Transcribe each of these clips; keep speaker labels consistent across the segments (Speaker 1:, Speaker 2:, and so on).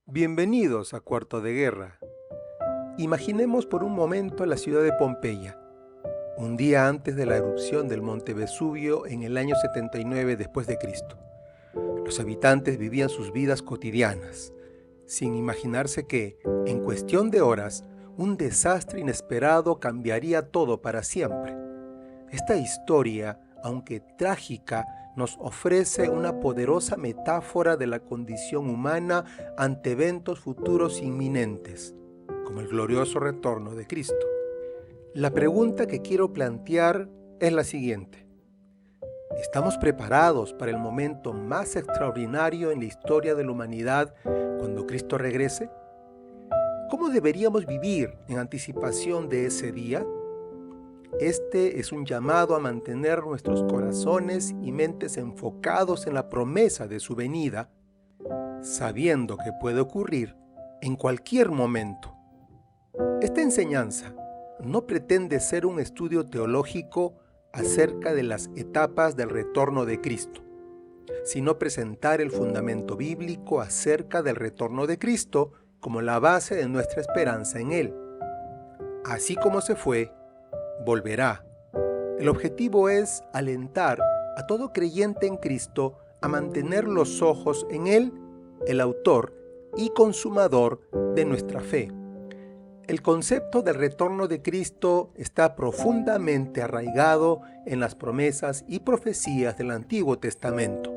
Speaker 1: Bienvenidos a Cuarto de Guerra. Imaginemos por un momento la ciudad de Pompeya, un día antes de la erupción del monte Vesubio en el año 79 después de Cristo. Los habitantes vivían sus vidas cotidianas, sin imaginarse que, en cuestión de horas, un desastre inesperado cambiaría todo para siempre. Esta historia, aunque trágica, nos ofrece una poderosa metáfora de la condición humana ante eventos futuros inminentes, como el glorioso retorno de Cristo. La pregunta que quiero plantear es la siguiente: ¿estamos preparados para el momento más extraordinario en la historia de la humanidad cuando Cristo regrese? ¿Cómo deberíamos vivir en anticipación de ese día? Este es un llamado a mantener nuestros corazones y mentes enfocados en la promesa de su venida, sabiendo que puede ocurrir en cualquier momento. Esta enseñanza no pretende ser un estudio teológico acerca de las etapas del retorno de Cristo, sino presentar el fundamento bíblico acerca del retorno de Cristo como la base de nuestra esperanza en Él. Así como se fue, volverá. El objetivo es alentar a todo creyente en Cristo a mantener los ojos en Él, el autor y consumador de nuestra fe. El concepto del retorno de Cristo está profundamente arraigado en las promesas y profecías del Antiguo Testamento.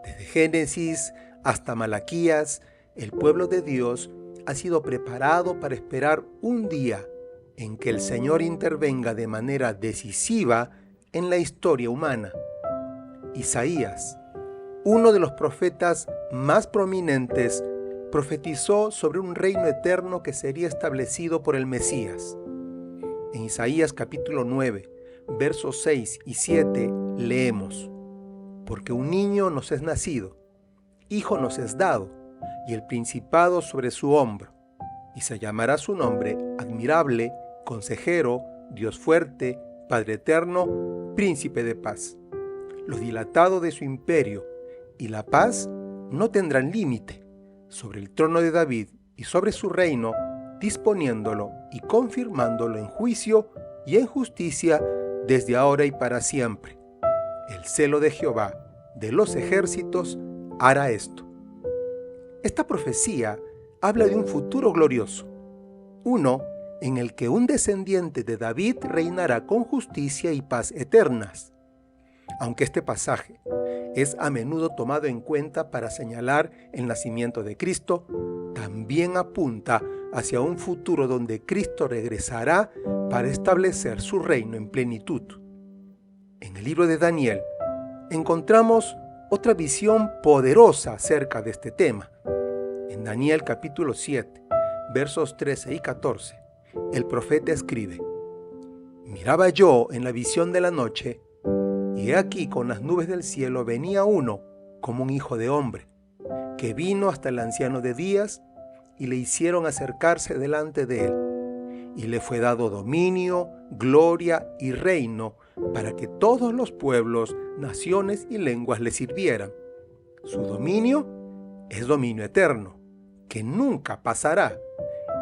Speaker 1: Desde Génesis hasta Malaquías, el pueblo de Dios ha sido preparado para esperar un día en que el Señor intervenga de manera decisiva en la historia humana. Isaías, uno de los profetas más prominentes, profetizó sobre un reino eterno que sería establecido por el Mesías. En Isaías capítulo 9, versos 6 y 7 leemos: Porque un niño nos es nacido, hijo nos es dado, y el principado sobre su hombro, y se llamará su nombre Admirable, Consejero, Dios fuerte, Padre eterno, Príncipe de paz. Lo dilatado de su imperio y la paz no tendrán límite sobre el trono de David y sobre su reino, disponiéndolo y confirmándolo en juicio y en justicia desde ahora y para siempre. El celo de Jehová de los ejércitos hará esto. Esta profecía habla de un futuro glorioso, uno en el que un descendiente de David reinará con justicia y paz eternas. Aunque este pasaje es a menudo tomado en cuenta para señalar el nacimiento de Cristo, también apunta hacia un futuro donde Cristo regresará para establecer su reino en plenitud. En el libro de Daniel encontramos otra visión poderosa acerca de este tema. En Daniel capítulo 7, versos 13 y 14, el profeta escribe: Miraba yo en la visión de la noche, y he aquí con las nubes del cielo venía uno como un hijo de hombre, que vino hasta el anciano de días, y le hicieron acercarse delante de él, y le fue dado dominio, gloria y reino, para que todos los pueblos, naciones y lenguas le sirvieran. Su dominio es dominio eterno, que nunca pasará,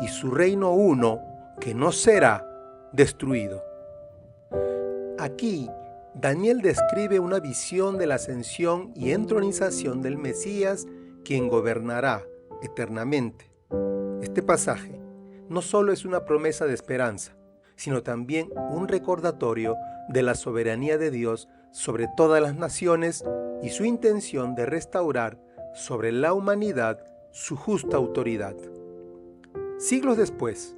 Speaker 1: y su reino uno, que no será destruido. Aquí, Daniel describe una visión de la ascensión y entronización del Mesías, quien gobernará eternamente. Este pasaje no solo es una promesa de esperanza, sino también un recordatorio de la soberanía de Dios sobre todas las naciones y su intención de restaurar sobre la humanidad su justa autoridad. Siglos después,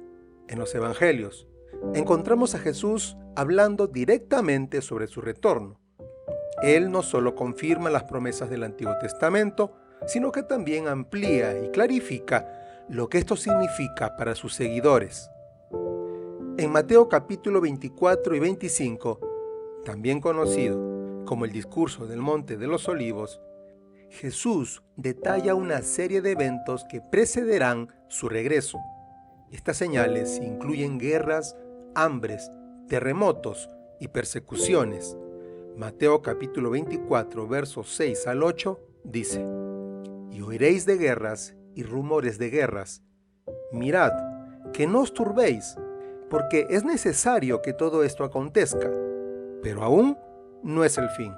Speaker 1: en los Evangelios, encontramos a Jesús hablando directamente sobre su retorno. Él no solo confirma las promesas del Antiguo Testamento, sino que también amplía y clarifica lo que esto significa para sus seguidores. En Mateo capítulo 24 y 25, también conocido como el discurso del Monte de los Olivos, Jesús detalla una serie de eventos que precederán su regreso. Estas señales incluyen guerras, hambres, terremotos y persecuciones. Mateo capítulo 24, versos 6 al 8, dice: Y oiréis de guerras y y rumores de guerras. Mirad, que no os turbéis, porque es necesario que todo esto acontezca, pero aún no es el fin,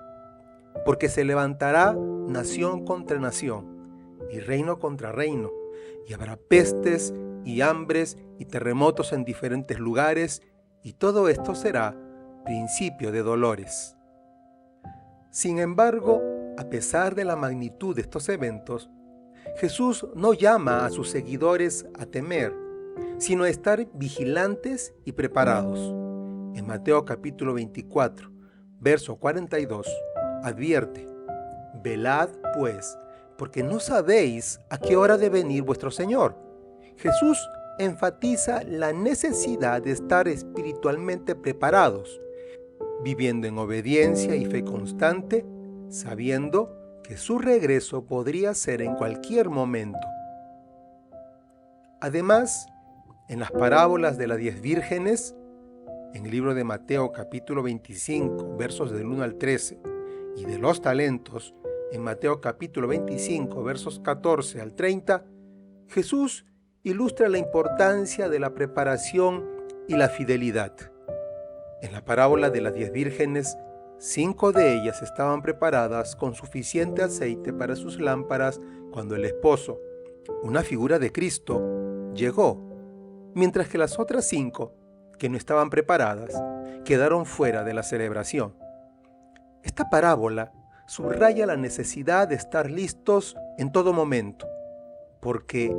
Speaker 1: porque se levantará nación contra nación, y reino contra reino, y habrá pestes y hambres y terremotos en diferentes lugares, y todo esto será principio de dolores. Sin embargo, a pesar de la magnitud de estos eventos, Jesús no llama a sus seguidores a temer, sino a estar vigilantes y preparados. En Mateo capítulo 24, verso 42, advierte: velad pues, porque no sabéis a qué hora ha de venir vuestro Señor. Jesús enfatiza la necesidad de estar espiritualmente preparados, viviendo en obediencia y fe constante, sabiendo que su regreso podría ser en cualquier momento. Además, en las parábolas de las 10 vírgenes, en el libro de Mateo capítulo 25, versos del 1 al 13, y de los talentos, en Mateo capítulo 25, versos 14 al 30, Jesús ilustra la importancia de la preparación y la fidelidad. En la parábola de las 10 vírgenes, 5 de ellas estaban preparadas con suficiente aceite para sus lámparas cuando el esposo, una figura de Cristo, llegó, mientras que las otras 5, que no estaban preparadas, quedaron fuera de la celebración. Esta parábola subraya la necesidad de estar listos en todo momento, porque,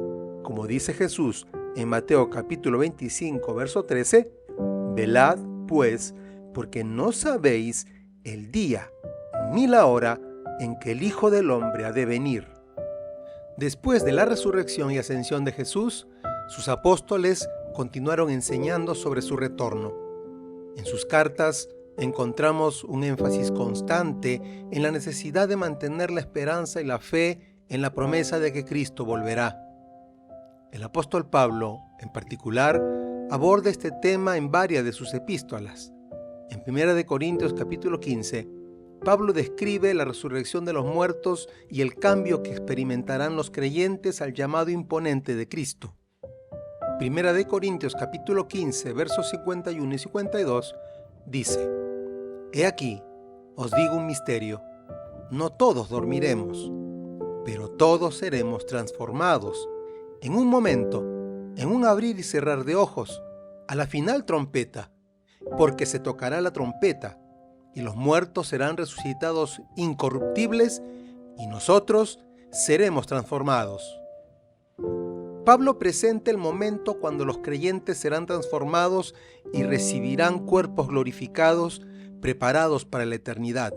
Speaker 1: como dice Jesús en Mateo capítulo 25, verso 13, velad pues, porque no sabéis el día ni la hora en que el Hijo del Hombre ha de venir. Después de la resurrección y ascensión de Jesús, sus apóstoles continuaron enseñando sobre su retorno. En sus cartas encontramos un énfasis constante en la necesidad de mantener la esperanza y la fe en la promesa de que Cristo volverá. El apóstol Pablo, en particular, aborda este tema en varias de sus epístolas. En 1 Corintios capítulo 15, Pablo describe la resurrección de los muertos y el cambio que experimentarán los creyentes al llamado imponente de Cristo. 1 Corintios capítulo 15, versos 51 y 52, dice: He aquí, os digo un misterio, no todos dormiremos, pero todos seremos transformados, en un momento, en un abrir y cerrar de ojos, a la final trompeta, porque se tocará la trompeta, y los muertos serán resucitados incorruptibles, y nosotros seremos transformados. Pablo presenta el momento cuando los creyentes serán transformados y recibirán cuerpos glorificados, preparados para la eternidad.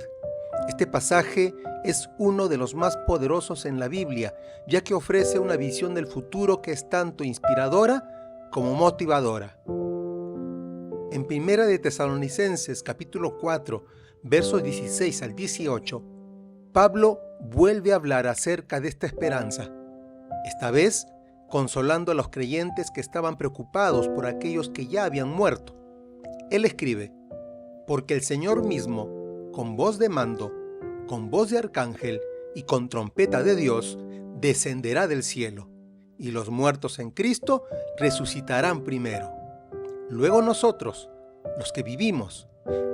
Speaker 1: Este pasaje es uno de los más poderosos en la Biblia, ya que ofrece una visión del futuro que es tanto inspiradora como motivadora. En 1 de Tesalonicenses capítulo 4, versos 16 al 18, Pablo vuelve a hablar acerca de esta esperanza, esta vez consolando a los creyentes que estaban preocupados por aquellos que ya habían muerto. Él escribe: porque el Señor mismo, con voz de mando, con voz de arcángel y con trompeta de Dios, descenderá del cielo, y los muertos en Cristo resucitarán primero. Luego nosotros, los que vivimos,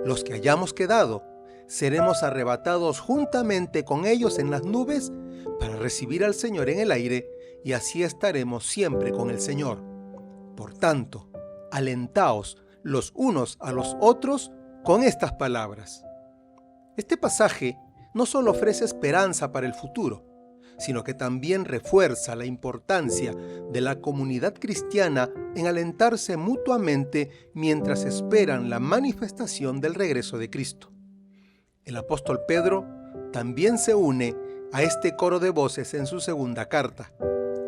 Speaker 1: los que hayamos quedado, seremos arrebatados juntamente con ellos en las nubes para recibir al Señor en el aire, y así estaremos siempre con el Señor. Por tanto, alentaos los unos a los otros con estas palabras. Este pasaje no solo ofrece esperanza para el futuro, sino que también refuerza la importancia de la comunidad cristiana en alentarse mutuamente mientras esperan la manifestación del regreso de Cristo. El apóstol Pedro también se une a este coro de voces en su segunda carta,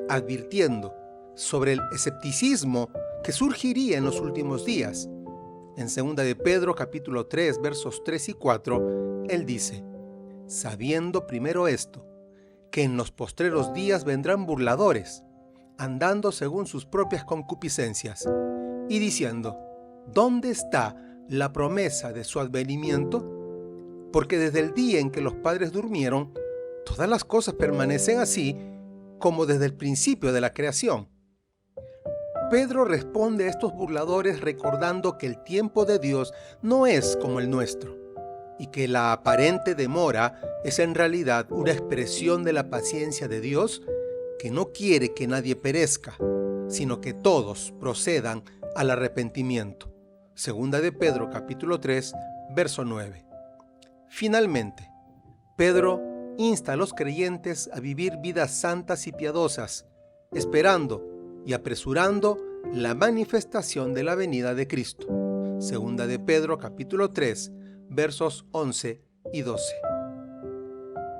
Speaker 1: advirtiendo sobre el escepticismo que surgiría en los últimos días. En 2 de Pedro capítulo 3, versos 3 y 4, él dice: sabiendo primero esto, que en los postreros días vendrán burladores, andando según sus propias concupiscencias, y diciendo: ¿dónde está la promesa de su advenimiento? Porque desde el día en que los padres durmieron, todas las cosas permanecen así como desde el principio de la creación. Pedro responde a estos burladores recordando que el tiempo de Dios no es como el nuestro, y que la aparente demora es en realidad una expresión de la paciencia de Dios, que no quiere que nadie perezca, sino que todos procedan al arrepentimiento. Segunda de Pedro, capítulo 3, verso 9. Finalmente, Pedro insta a los creyentes a vivir vidas santas y piadosas, esperando y apresurando la manifestación de la venida de Cristo. Segunda de Pedro, capítulo 3, versos 11 y 12.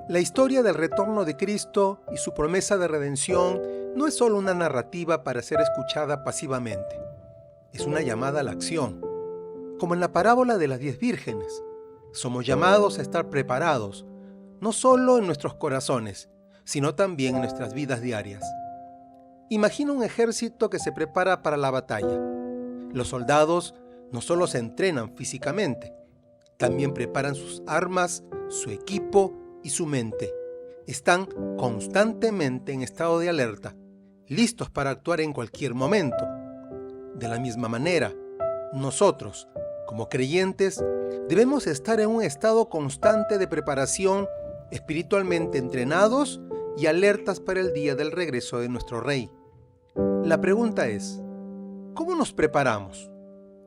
Speaker 1: La historia del retorno de Cristo y su promesa de redención no es solo una narrativa para ser escuchada pasivamente. Es una llamada a la acción. Como en la parábola de las 10 vírgenes, somos llamados a estar preparados, no solo en nuestros corazones, sino también en nuestras vidas diarias. Imagina un ejército que se prepara para la batalla. Los soldados no solo se entrenan físicamente, también preparan sus armas, su equipo y su mente. Están constantemente en estado de alerta, listos para actuar en cualquier momento. De la misma manera, nosotros, como creyentes, debemos estar en un estado constante de preparación, espiritualmente entrenados y alertas para el día del regreso de nuestro Rey. La pregunta es, ¿cómo nos preparamos?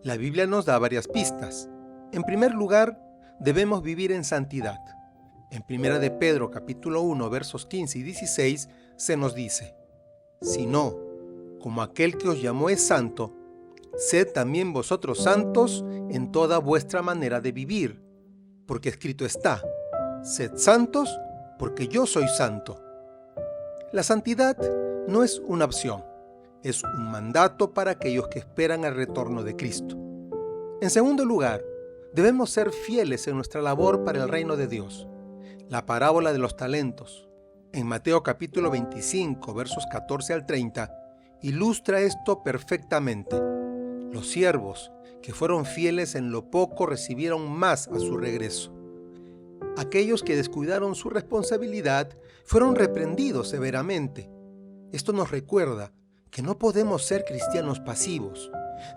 Speaker 1: La Biblia nos da varias pistas. En primer lugar, debemos vivir en santidad. En 1 de Pedro, capítulo 1, versos 15 y 16, se nos dice: Si no, como aquel que os llamó es santo, sed también vosotros santos en toda vuestra manera de vivir, porque escrito está: sed santos, porque yo soy santo. La santidad no es una opción, es un mandato para aquellos que esperan el retorno de Cristo. En segundo lugar, debemos ser fieles en nuestra labor para el reino de Dios. La parábola de los talentos, en Mateo capítulo 25, versos 14 al 30, ilustra esto perfectamente. Los siervos que fueron fieles en lo poco recibieron más a su regreso. Aquellos que descuidaron su responsabilidad fueron reprendidos severamente. Esto nos recuerda que no podemos ser cristianos pasivos.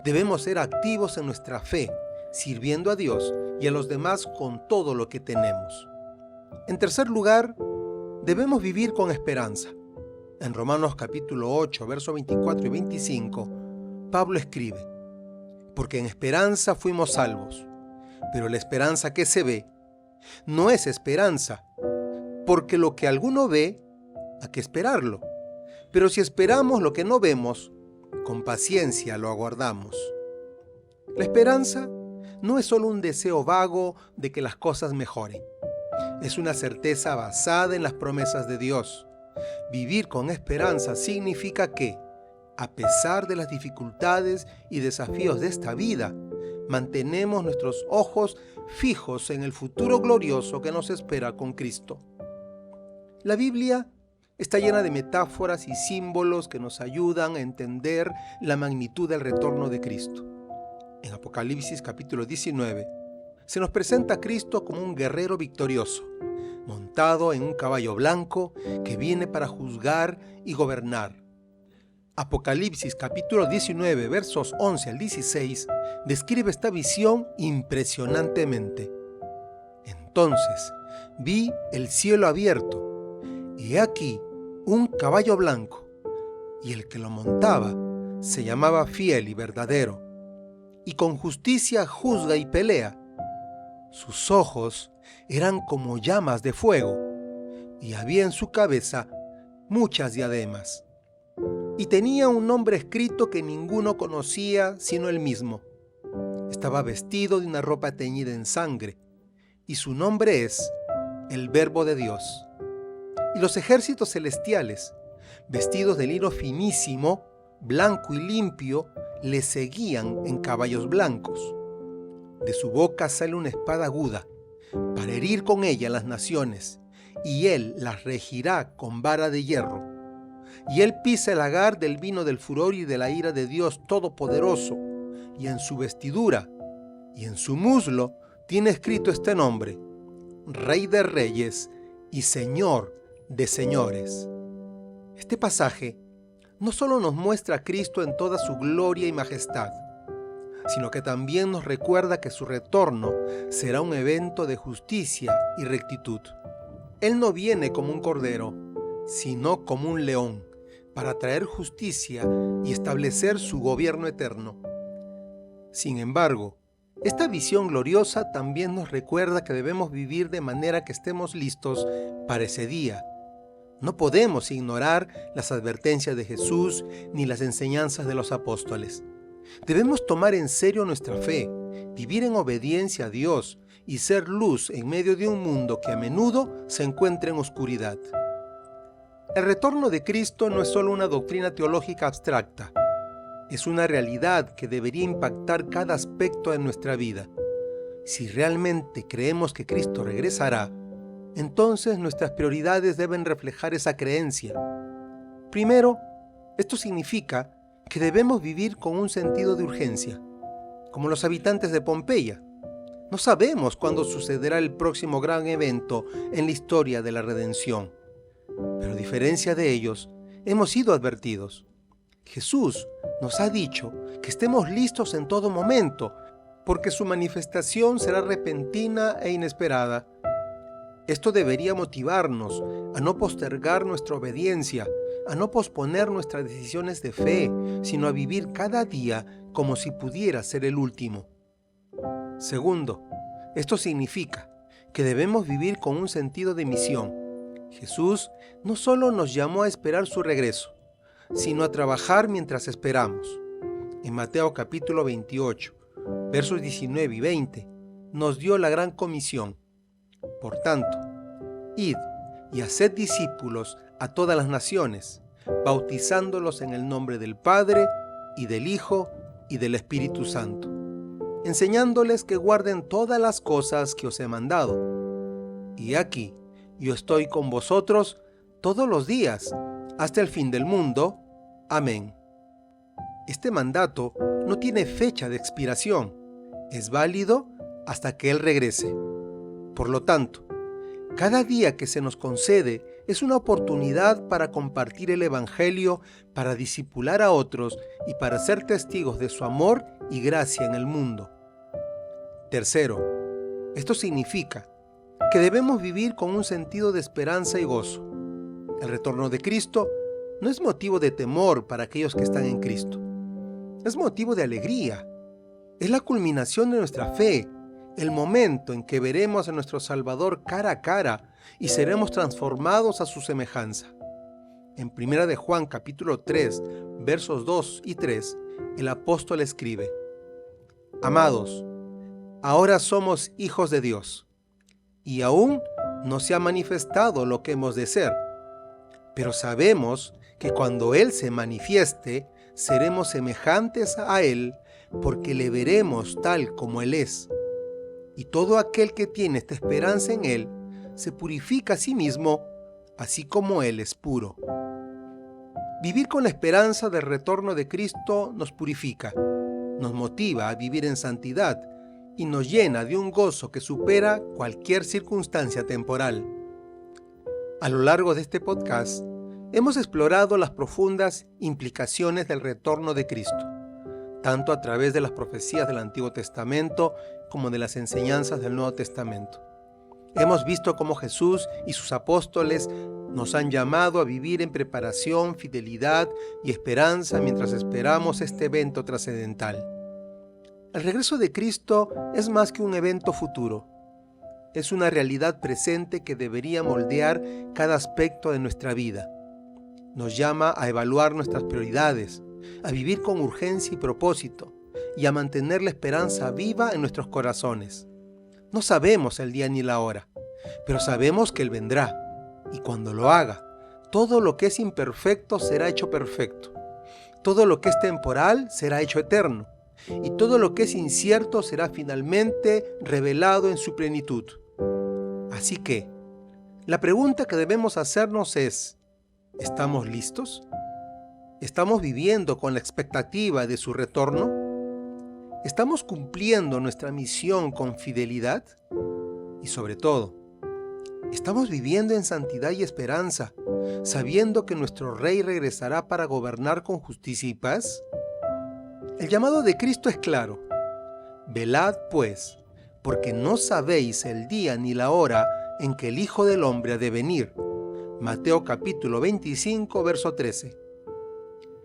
Speaker 1: Debemos ser activos en nuestra fe, sirviendo a Dios y a los demás con todo lo que tenemos. En tercer lugar, debemos vivir con esperanza. En Romanos capítulo 8, versos 24 y 25, Pablo escribe: Porque en esperanza fuimos salvos, pero la esperanza que se ve no es esperanza, porque lo que alguno ve, hay que esperarlo. Pero si esperamos lo que no vemos, con paciencia lo aguardamos. La esperanza no es solo un deseo vago de que las cosas mejoren. Es una certeza basada en las promesas de Dios. Vivir con esperanza significa que, a pesar de las dificultades y desafíos de esta vida, mantenemos nuestros ojos fijos en el futuro glorioso que nos espera con Cristo. La Biblia está llena de metáforas y símbolos que nos ayudan a entender la magnitud del retorno de Cristo. En Apocalipsis capítulo 19, se nos presenta a Cristo como un guerrero victorioso, montado en un caballo blanco que viene para juzgar y gobernar. Apocalipsis capítulo 19, versos 11 al 16, describe esta visión impresionantemente. Entonces vi el cielo abierto, y he aquí un caballo blanco, y el que lo montaba se llamaba Fiel y Verdadero, y con justicia juzga y pelea. Sus ojos eran como llamas de fuego, y había en su cabeza muchas diademas. Y tenía un nombre escrito que ninguno conocía sino él mismo. Estaba vestido de una ropa teñida en sangre, y su nombre es el Verbo de Dios. Y los ejércitos celestiales, vestidos de lino finísimo, blanco y limpio, le seguían en caballos blancos. De su boca sale una espada aguda, para herir con ella las naciones, y él las regirá con vara de hierro. Y él pisa el lagar del vino del furor y de la ira de Dios Todopoderoso, y en su vestidura y en su muslo tiene escrito este nombre: Rey de Reyes y Señor de Señores. Este pasaje no solo nos muestra a Cristo en toda su gloria y majestad, sino que también nos recuerda que su retorno será un evento de justicia y rectitud. Él no viene como un cordero, sino como un león, para traer justicia y establecer su gobierno eterno. Sin embargo, esta visión gloriosa también nos recuerda que debemos vivir de manera que estemos listos para ese día. No podemos ignorar las advertencias de Jesús ni las enseñanzas de los apóstoles. Debemos tomar en serio nuestra fe, vivir en obediencia a Dios y ser luz en medio de un mundo que a menudo se encuentra en oscuridad. El retorno de Cristo no es solo una doctrina teológica abstracta, es una realidad que debería impactar cada aspecto de nuestra vida. Si realmente creemos que Cristo regresará, entonces nuestras prioridades deben reflejar esa creencia. Primero, esto significa que debemos vivir con un sentido de urgencia, como los habitantes de Pompeya. No sabemos cuándo sucederá el próximo gran evento en la historia de la redención, pero a diferencia de ellos, hemos sido advertidos. Jesús nos ha dicho que estemos listos en todo momento, porque su manifestación será repentina e inesperada. Esto debería motivarnos a no postergar nuestra obediencia, a no posponer nuestras decisiones de fe, sino a vivir cada día como si pudiera ser el último. Segundo, esto significa que debemos vivir con un sentido de misión. Jesús no solo nos llamó a esperar su regreso, sino a trabajar mientras esperamos. En Mateo capítulo 28, versos 19 y 20, nos dio la gran comisión. Por tanto, id y haced discípulos a todas las naciones, bautizándolos en el nombre del Padre, y del Hijo, y del Espíritu Santo, enseñándoles que guarden todas las cosas que os he mandado. Y aquí, yo estoy con vosotros todos los días, hasta el fin del mundo. Amén. Este mandato no tiene fecha de expiración, es válido hasta que Él regrese. Por lo tanto, cada día que se nos concede es una oportunidad para compartir el Evangelio, para discipular a otros y para ser testigos de su amor y gracia en el mundo. Tercero, esto significa que debemos vivir con un sentido de esperanza y gozo. El retorno de Cristo no es motivo de temor para aquellos que están en Cristo. Es motivo de alegría. Es la culminación de nuestra fe, el momento en que veremos a nuestro Salvador cara a cara y seremos transformados a su semejanza. En 1 de Juan capítulo 3, versos 2 y 3, el apóstol escribe: Amados, ahora somos hijos de Dios, y aún no se ha manifestado lo que hemos de ser, pero sabemos que cuando Él se manifieste, seremos semejantes a Él, porque le veremos tal como Él es. Y todo aquel que tiene esta esperanza en Él, se purifica a sí mismo, así como Él es puro. Vivir con la esperanza del retorno de Cristo nos purifica, nos motiva a vivir en santidad y nos llena de un gozo que supera cualquier circunstancia temporal. A lo largo de este podcast, hemos explorado las profundas implicaciones del retorno de Cristo, tanto a través de las profecías del Antiguo Testamento como de las enseñanzas del Nuevo Testamento. Hemos visto cómo Jesús y sus apóstoles nos han llamado a vivir en preparación, fidelidad y esperanza mientras esperamos este evento trascendental. El regreso de Cristo es más que un evento futuro. Es una realidad presente que debería moldear cada aspecto de nuestra vida. Nos llama a evaluar nuestras prioridades, a vivir con urgencia y propósito, y a mantener la esperanza viva en nuestros corazones. No sabemos el día ni la hora, pero sabemos que Él vendrá, y cuando lo haga, todo lo que es imperfecto será hecho perfecto, todo lo que es temporal será hecho eterno, y todo lo que es incierto será finalmente revelado en su plenitud. Así que, la pregunta que debemos hacernos es: ¿estamos listos? ¿Estamos viviendo con la expectativa de su retorno? ¿Estamos cumpliendo nuestra misión con fidelidad? Y sobre todo, Estamos viviendo en santidad y esperanza, sabiendo que nuestro Rey regresará para gobernar con justicia y paz. El llamado de Cristo es claro. Velad, pues, porque no sabéis el día ni la hora en que el Hijo del Hombre ha de venir. Mateo capítulo 25, verso 13.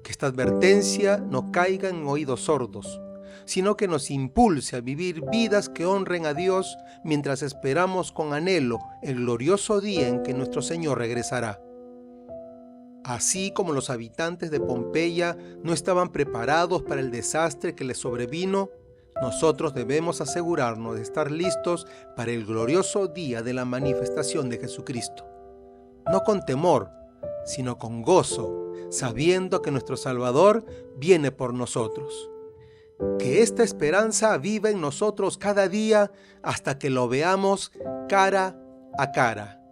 Speaker 1: Que esta advertencia no caiga en oídos sordos, sino que nos impulse a vivir vidas que honren a Dios mientras esperamos con anhelo el glorioso día en que nuestro Señor regresará. Así como los habitantes de Pompeya no estaban preparados para el desastre que les sobrevino, nosotros debemos asegurarnos de estar listos para el glorioso día de la manifestación de Jesucristo. No con temor, sino con gozo, sabiendo que nuestro Salvador viene por nosotros. Que esta esperanza viva en nosotros cada día hasta que lo veamos cara a cara.